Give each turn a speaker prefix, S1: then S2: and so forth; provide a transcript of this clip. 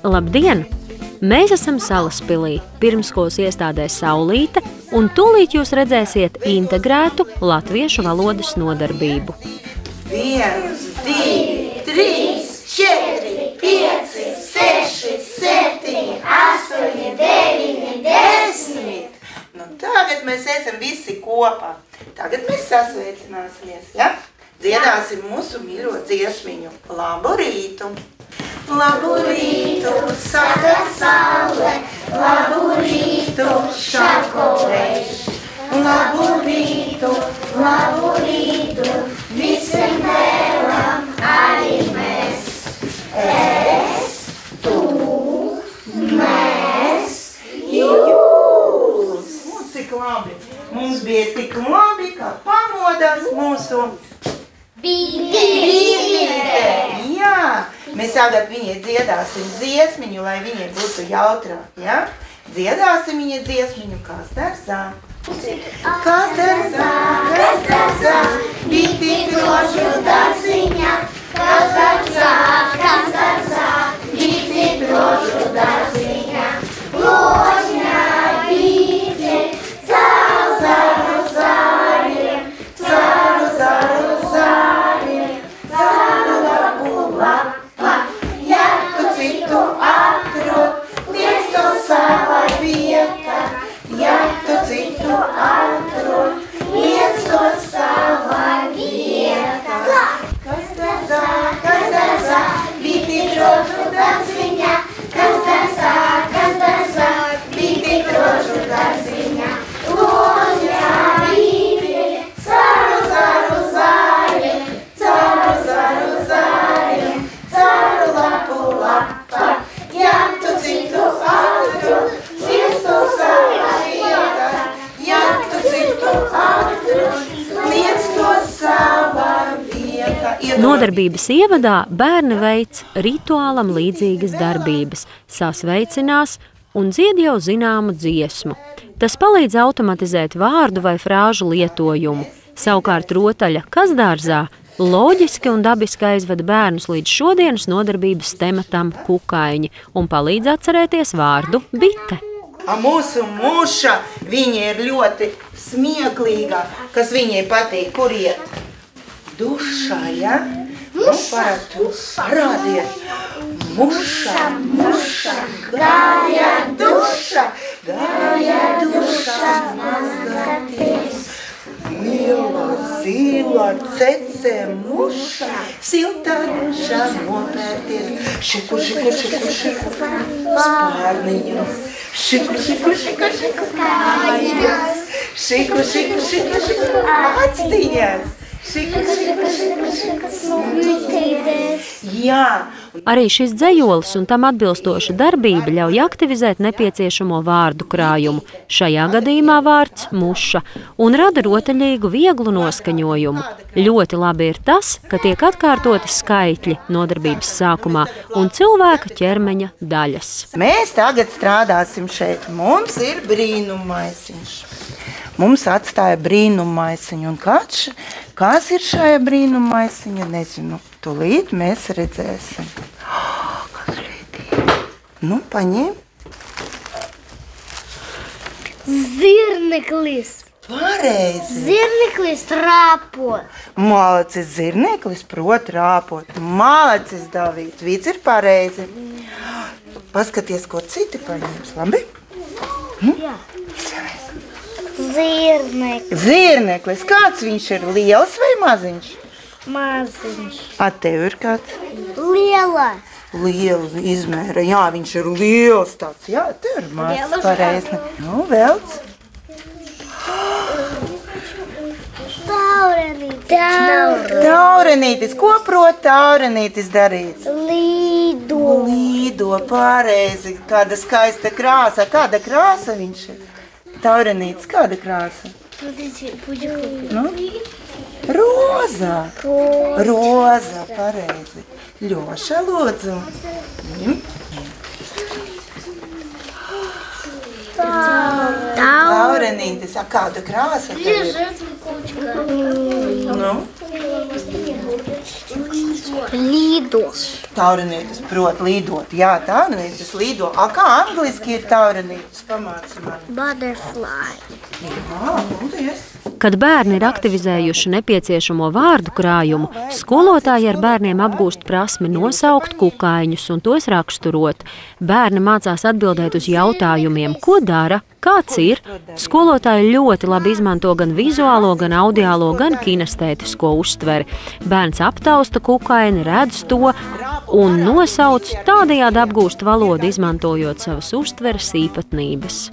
S1: Labdien! Mēs esam Salaspilī, pirmskolas iestādē Saulīte, un tūlīt jūs redzēsiet integrētu latviešu valodas nodarbību.
S2: 1, 2, 3, 4, 5, 6, 7, 8, 9, 10. Nu, tagad mēs esam visi kopā. Tagad mēs sasveicināsimies, ja? Dziedāsim mūsu mīļo dziesmiņu. Labu rītu! Labu rītu, saka saule, labu rītu, šakolēš. Labu rītu, visiem vēlam arī mēs. Es, tu, mēs, jūs. Cik labi. Mums bija tik labi, kā pamodās mūsu bībīte. Jā. Mēs tagad viņai dziedāsim dziesmiņu, lai viņai būtu jautrāk, ja? Dziedāsim viņai dziesmiņu, kas dārzā. Kas dārzā, biti drošu dārziņā. Kas dārzā, biti drošu dārziņā. Ložņā bīte, caru zāriem, caru zāriem, caru labu labu. Citu atrod, liec to savā vietā. Ja tu citu atrod, liec to savā vietā. Kas dārzā, biti drošu dārziņā. Kas dārzā, biti drošu dārziņā. Ložņā bīte, caru zāriem, caru zāriem, caru lapu lapa. Ja tu citu atrod, liec to savā vietā. Ja tu citu atrod, liec to savā vietā.
S1: Nodarbības ievadā bērni veic rituālam līdzīgas darbības, sasveicinās un dzied jau zināmu dziesmu. Tas palīdz automatizēt vārdu vai frāžu lietojumu. Savukārt rotaļa Kas dārzā loģiski un dabiski aizveda bērnus līdz šodienas nodarbības tematam kukaiņi un palīdz atcerēties vārdu bite.
S2: Mūsu muša, viņa ir ļoti smieklīga, kas viņai patīk, kur iet? Dušā, ja? Nu, parādiet. Muša, gāja dušā mazgāties. Liela, zila, cece, muša, siltā dušā nopērties. Šiku, spārniņus. Šiku, kājas. Šiku, actiņas. Jā.
S1: Arī šis dzejolis un tam atbilstoša darbība ļauj aktivizēt nepieciešamo vārdu krājumu, šajā gadījumā vārds muša, un rada rotaļīgu vieglu noskaņojumu. Ļoti labi ir tas, ka tiek atkārtoti skaitļi nodarbības sākumā un cilvēka ķermeņa daļas.
S2: Mēs tagad strādāsim šeit. Mums ir brīnummaisiņš. Mums atstāja brīnummaisiņu. Un kas ir šajā brīnummaisiņa? Nezinu. Tūlīt mēs redzēsim. Kas šeit ir? Nu, paņem.
S3: Zirneklis.
S2: Pareizi.
S3: Zirneklis rāpot.
S2: Malacis, zirneklis prot rāpot. Malacis, Davīds. Vids ir pareizi. Paskaties, ko citi paņems. Labi?
S3: Jā. Zirneklis.
S2: Zirneklis. Kāds viņš ir? Liels vai maziņš?
S3: Maziņš.
S2: A tev ir kāds?
S3: Liela.
S2: Liela izmēra. Jā, viņš ir liels tāds. Jā, tev ir mazs pareizi. Nu, velc. Taurenītis. Ko prot taurenītis darīt? Līdo, pareizi. Kāda skaista krāsa. Kāda krāsa viņš ir? Taurenītis, kāda krāsa? Nu? Rozā. Rozā, pareizi. Ļoša, lūdzu. Taurenītis, kāda krāsa tev ir? Nu?
S3: Līdos.
S2: Taurinītis prot līdot. Jā, taurinītis lido. Kā angliski ir taurinītis? Pamāci man.
S3: Butterfly.
S2: Jā, paldies.
S1: Kad bērni ir aktivizējuši nepieciešamo vārdu krājumu, skolotāji ar bērniem apgūst prasmi nosaukt kukaiņus un tos raksturot. Bērni mācās atbildēt uz jautājumiem, ko dara, kāds ir. Skolotāji ļoti labi izmanto gan vizuālo, gan audiālo, gan kinestētisko uztveri. Bērns aptausta kukaini, redz to un nosauc, tādējādi apgūst valodu, izmantojot savas uztveres īpatnības.